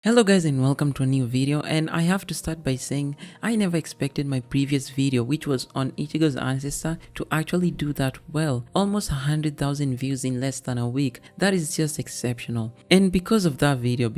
Hello guys and welcome to a new video, and I have to start by saying I never expected my previous video, which was on Ichigo's ancestor, to actually do that well. Almost 100,000 views in less than a week. That is just exceptional. And because that video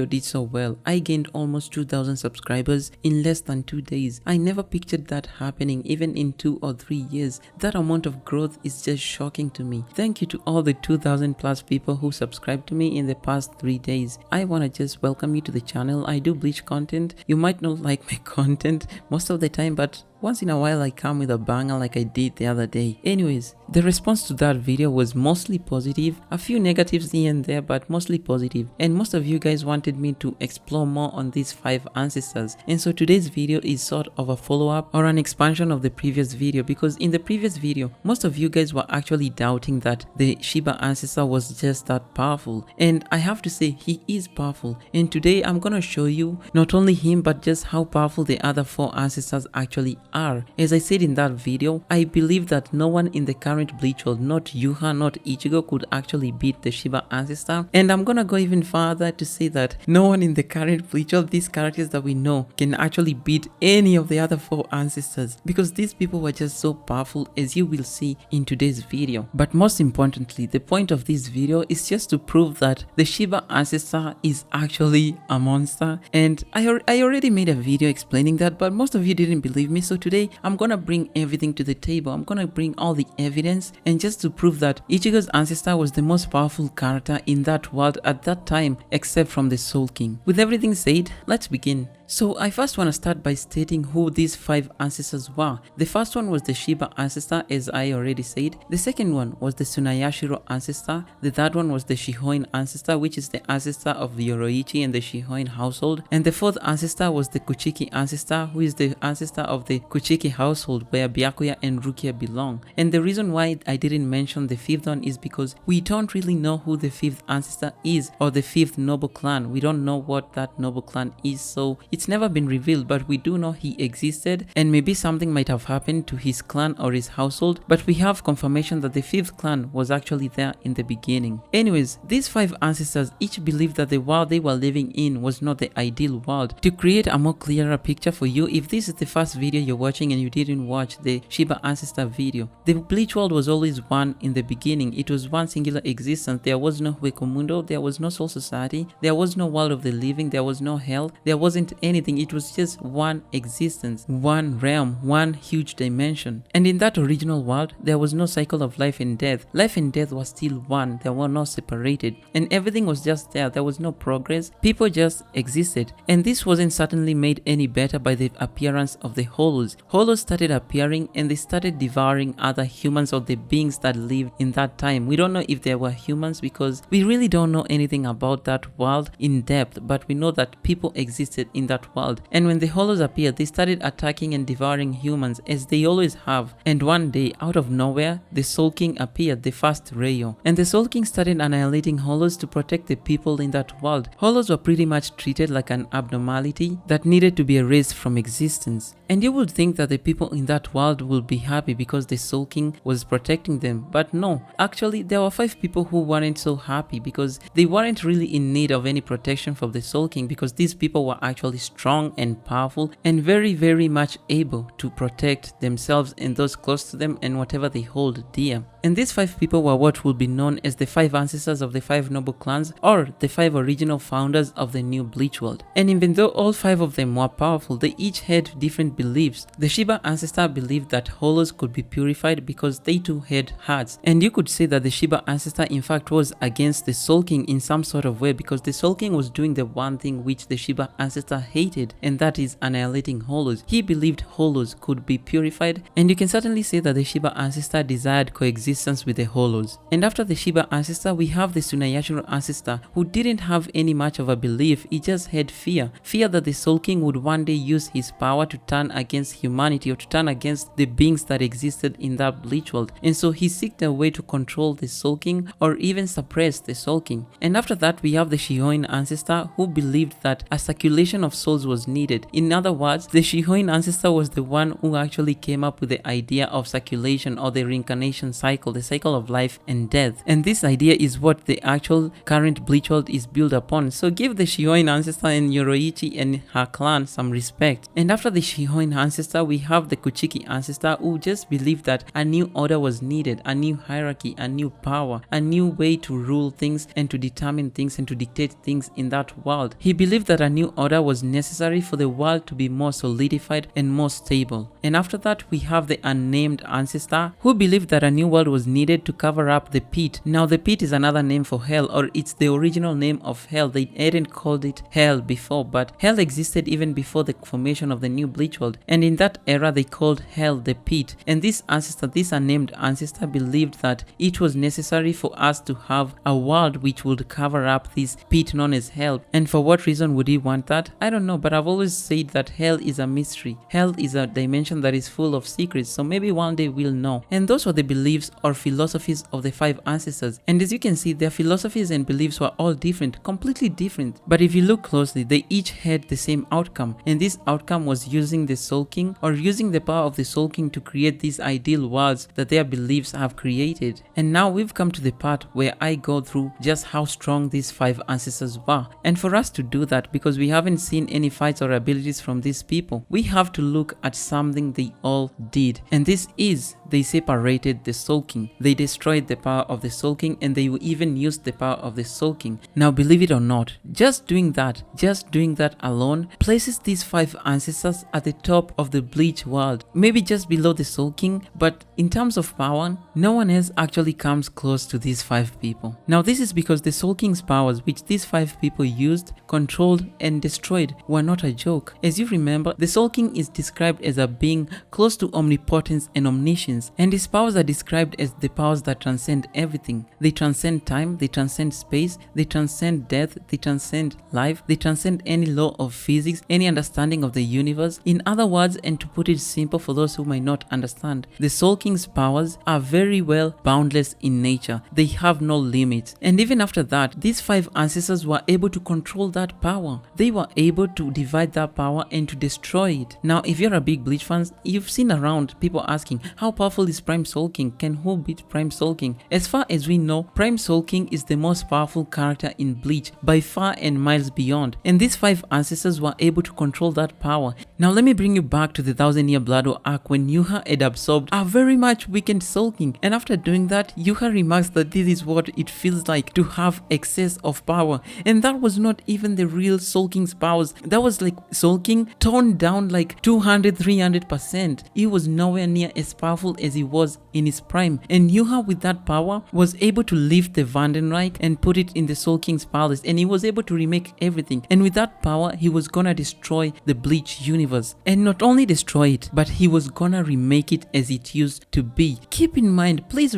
did so well, I gained almost 2,000 subscribers in less than 2 days. I never pictured that happening even in 2 or 3 years. That amount of growth is just shocking to me. Thank you to all the 2,000 plus people who subscribed to me in the past 3 days. I wanna just welcome you to the channel. I do Bleach content. You might not like my content most of the time, but once in a while I come with a banger like I did the other day. Anyways, the response to that video was mostly positive. A few negatives here and there, but mostly positive. And most of you guys wanted me to explore more on these 5 ancestors. And so today's video is sort of a follow-up or an expansion of the previous video, because in the previous video, most of you guys were actually doubting that the Shiba ancestor was just that powerful. And I have to say, he is powerful. And today I'm gonna show you not only him, but just how powerful the other 4 ancestors actually are. As I said in that video, I believe that no one in the current Bleach World, not Yuha, not Ichigo, could actually beat the Shiba ancestor. And I'm gonna go even further to say that no one in the current Bleach World, these characters that we know, can actually beat any of the other 4 ancestors, because these people were just so powerful, as you will see in today's video. But most importantly, the point of this video is just to prove that the Shiba ancestor is actually a monster. And I already made a video explaining that, but most of you didn't believe me. So today I'm gonna bring everything to the table. I'm gonna bring all the evidence, and just to prove that Ichigo's ancestor was the most powerful character in that world at that time, except from the Soul King. With everything said, let's begin. So I first want to start by stating who these 5 ancestors were. The first one was the Shiba ancestor, as I already said. The second one was the Tsunayashiro ancestor. The third one was the Shihoin ancestor, which is the ancestor of the Yoroichi and the Shihoin household. And the fourth ancestor was the Kuchiki ancestor, who is the ancestor of the Kuchiki household, where Byakuya and Rukia belong. And the reason why I didn't mention the fifth one is because we don't really know who the 5th ancestor is, or the 5th noble clan. We don't know what that noble clan is, so it's never been revealed, but we do know he existed, and maybe something might have happened to his clan or his household, but we have confirmation that the 5th clan was actually there in the beginning. Anyways, these 5 ancestors each believed that the world they were living in was not the ideal world. To create a more clearer picture for you, if this is the first video you're watching and you didn't watch the Shiba ancestor video, the Bleach World was always one in the beginning. It was one singular existence. There was no Huecomundo, there was no Soul Society, there was no world of the living, there was no hell, there wasn't anything. It was just one existence, one realm, one huge dimension. And in that original world, there was no cycle of life and death. Life and death was still one. They were not separated, and everything was just there. There was no progress. People just existed. And this wasn't certainly made any better by the appearance of the Hollows. Hollows started appearing, and they started devouring other humans, or the beings that lived in that time. We don't know if they were humans, because we really don't know anything about that world in depth, but we know that people existed in that world. And when the Hollows appeared, they started attacking and devouring humans, as they always have. And one day, out of nowhere, the Soul King appeared, the first Reyo. And the Soul King started annihilating Hollows to protect the people in that world. Hollows were pretty much treated like an abnormality that needed to be erased from existence. And you would think that the people in that world would be happy because the Soul King was protecting them, but no. Actually, there were 5 people who weren't so happy, because they weren't really in need of any protection from the Soul King, because these people were actually strong and powerful and very much able to protect themselves and those close to them and whatever they hold dear. And these 5 people were what would be known as the 5 ancestors of the 5 noble clans, or the 5 original founders of the new Bleach World. And even though all 5 of them were powerful, they each had different beliefs. The Shiba ancestor believed that Hollows could be purified because they too had hearts. And you could say that the Shiba ancestor in fact was against the Soul King in some sort of way, because the Soul King was doing the one thing which the Shiba ancestor hated, and that is annihilating Hollows. He believed Hollows could be purified, and you can certainly say that the Shiba ancestor desired coexistence with the Hollows. And after the Shiba ancestor, we have the Tsunayashiro ancestor, who didn't have any much of a belief. He just had fear that the Soul King would one day use his power to turn against humanity, or to turn against the beings that existed in that Bleach World. And so he sought a way to control the Soul King, or even suppress the Soul King. And after that, we have the Shihoin ancestor, who believed that a circulation of souls was needed. In other words, the Shihoin ancestor was the one who actually came up with the idea of circulation, or the reincarnation cycle the cycle of life and death. And this idea is what the actual current Bleach World is built upon. So give the Shihoin ancestor and Yoroichi and her clan some respect. And after the Shihoin ancestor, we have the Kuchiki ancestor, who just believed that a new order was needed, a new hierarchy, a new power, a new way to rule things and to determine things and to dictate things in that world. He believed that a new order was necessary for the world to be more solidified and more stable. And after that, we have the unnamed ancestor, who believed that a new world was needed to cover up the pit. Now the pit is another name for hell, or it's the original name of hell. They hadn't called it hell before, but hell existed even before the formation of the new Bleach World, and in that era they called hell the pit. And this ancestor, this unnamed ancestor, believed that it was necessary for us to have a world which would cover up this pit known as hell. And for what reason would he want that? I don't know, but I've always said that hell is a mystery. Hell is a dimension that is full of secrets, so maybe one day we'll know. And those were the beliefs or philosophies of the 5 ancestors. And as you can see, their philosophies and beliefs were all different, completely different. But if you look closely, they each had the same outcome. And this outcome was using the Soul King, or using the power of the Soul King to create these ideal worlds that their beliefs have created. And now we've come to the part where I go through just how strong these 5 ancestors were. And for us to do that, because we haven't seen any fights or abilities from these people, we have to look at something they all did. And this is, they separated the Soul King. They destroyed the power of the Soul King, and they even used the power of the Soul King. Now believe it or not, just doing that alone places these 5 ancestors at the top of the Bleach World. Maybe just below the Soul King, but in terms of power, no one else actually comes close to these 5 people. Now this is because the Soul King's powers, which these 5 people used, controlled, and destroyed, were not a joke. As you remember, the Soul King is described as a being close to omnipotence and omniscience, and his powers are described as the powers that transcend everything. They transcend time, they transcend space, they transcend death, they transcend life, they transcend any law of physics, any understanding of the universe. In other words, and to put it simple for those who might not understand, the Soul King's powers are very well boundless in nature. They have no limits. And even after that, these 5 ancestors were able to control that power. They were able to divide that power and to destroy it. Now, if you're a big Bleach fan, you've seen around people asking, how powerful is Prime Soul King? Can who beat Prime Soul King? As far as we know, Prime Soul King is the most powerful character in Bleach by far and miles beyond. And these 5 ancestors were able to control that power. Now let me bring you back to the 1000-year Blood War arc, when Yuha had absorbed a very much weakened Soul King. And after doing that, Yuha remarks that this is what it feels like to have excess of power. And that was not even the real Soul King's powers. That was like Soul King toned down like 200-300%. He was nowhere near as powerful as he was in his prime. And Yuha, with that power, was able to lift the Vandenreich and put it in the Soul King's palace, and he was able to remake everything. And with that power, he was gonna destroy the Bleach universe. And not only destroy it, but he was gonna remake it as it used to be. Keep in mind, please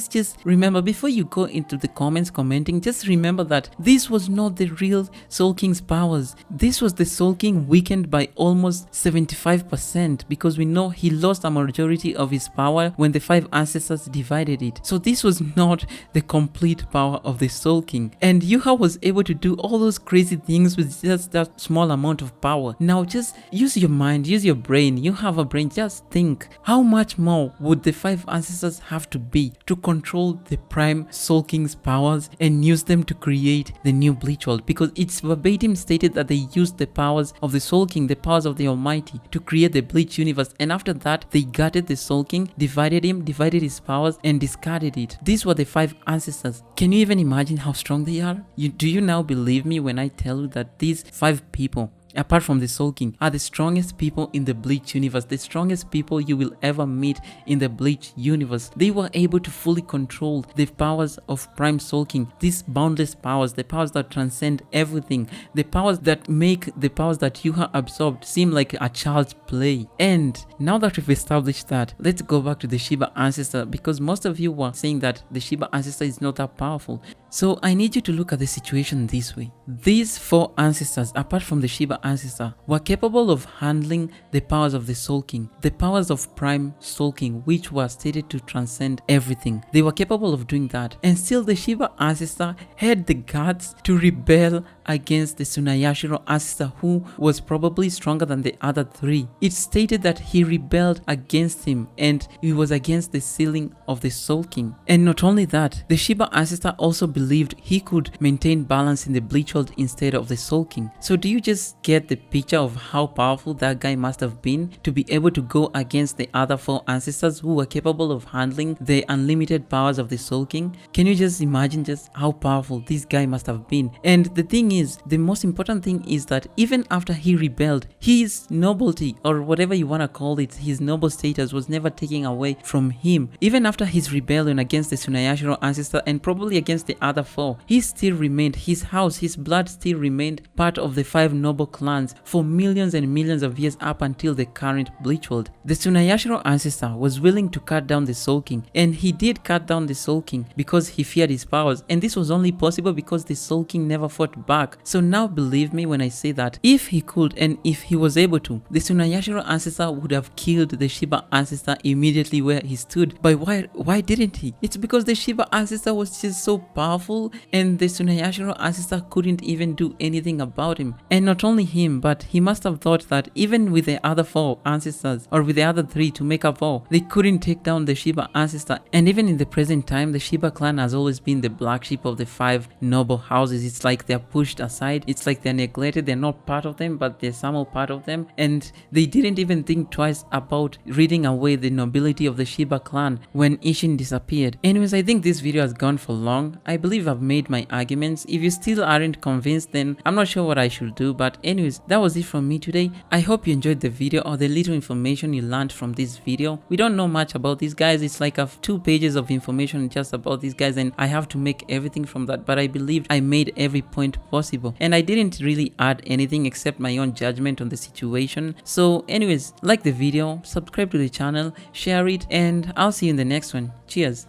just remember, before you go into the comments commenting, just remember that this was not the real Soul King's powers. This was the Soul King weakened by almost 75%, because we know he lost a majority of his power when the 5 ancestors divided it. So this was not the complete power of the Soul King. And Yuha was able to do all those crazy things with just that small amount of power. Now just use your mind, use your brain. You have a brain, just think. How much more would the 5 ancestors have to be to control the Prime Soul King's powers and use them to create the new Bleach World? Because it's verbatim stated that they used the powers of the Soul King, the powers of the Almighty, to create the Bleach universe. And after that, they gutted the Soul King, divided him, divided his powers, and discarded it. These were the 5 ancestors. Can you even imagine how strong they are? Do you now believe me when I tell you that these 5 people, apart from the Soul King, are the strongest people in the Bleach universe, the strongest people you will ever meet in the Bleach universe? They were able to fully control the powers of Prime Soul King, these boundless powers, the powers that transcend everything, the powers that make the powers that Yuha absorbed seem like a child's play. And now that we've established that, let's go back to the Shiba ancestor, because most of you were saying that the Shiba ancestor is not that powerful. So I need you to look at the situation this way. These 4 ancestors, apart from the Shiba ancestor, were capable of handling the powers of the Soul King, the powers of Prime Soul King, which were stated to transcend everything. They were capable of doing that, and still the Shiba ancestor had the guts to rebel against the Tsunayashiro ancestor, who was probably stronger than the other three. It stated that he rebelled against him and he was against the sealing of the Soul King. And not only that, the Shiba ancestor also believed he could maintain balance in the Bleach World instead of the Soul King. So do you just get the picture of how powerful that guy must have been to be able to go against the other four ancestors who were capable of handling the unlimited powers of the Soul King? Can you just imagine just how powerful this guy must have been? And the thing is, the most important thing is that even after he rebelled, his nobility, or whatever you want to call it, his noble status was never taken away from him. Even after his rebellion against the Tsunayashiro ancestor and probably against the other four, he still remained, his house, his blood still remained part of the 5 noble clans for millions and millions of years up until the current Bleach World. The Tsunayashiro ancestor was willing to cut down the Soul King, and he did cut down the Soul King because he feared his powers, and this was only possible because the Soul King never fought back. So now believe me when I say that if he could and if he was able to, the Tsunayashiro ancestor would have killed the Shiba ancestor immediately where he stood. But why didn't he? It's because the Shiba ancestor was just so powerful and the Tsunayashiro ancestor couldn't even do anything about him. And not only him, but he must have thought that even with the other 4 ancestors or with the other 3 to make up 4, they couldn't take down the Shiba ancestor. And even in the present time, the Shiba clan has always been the black sheep of the 5 noble houses. It's like they're pushed aside, it's like they're neglected, they're not part of them, but they're somehow part of them, and they didn't even think twice about ridding away the nobility of the Shiba clan when Isshin disappeared. Anyways, I think this video has gone for long. I believe I've made my arguments. If you still aren't convinced, then I'm not sure what I should do, but anyways, that was it from me today. I hope you enjoyed the video or the little information you learned from this video. We don't know much about these guys. It's like 2 pages of information just about these guys, and I have to make everything from that, but I believe I made every point possible, and I didn't really add anything except my own judgment on the situation. So anyways, like the video, subscribe to the channel, share it, and I'll see you in the next one. Cheers.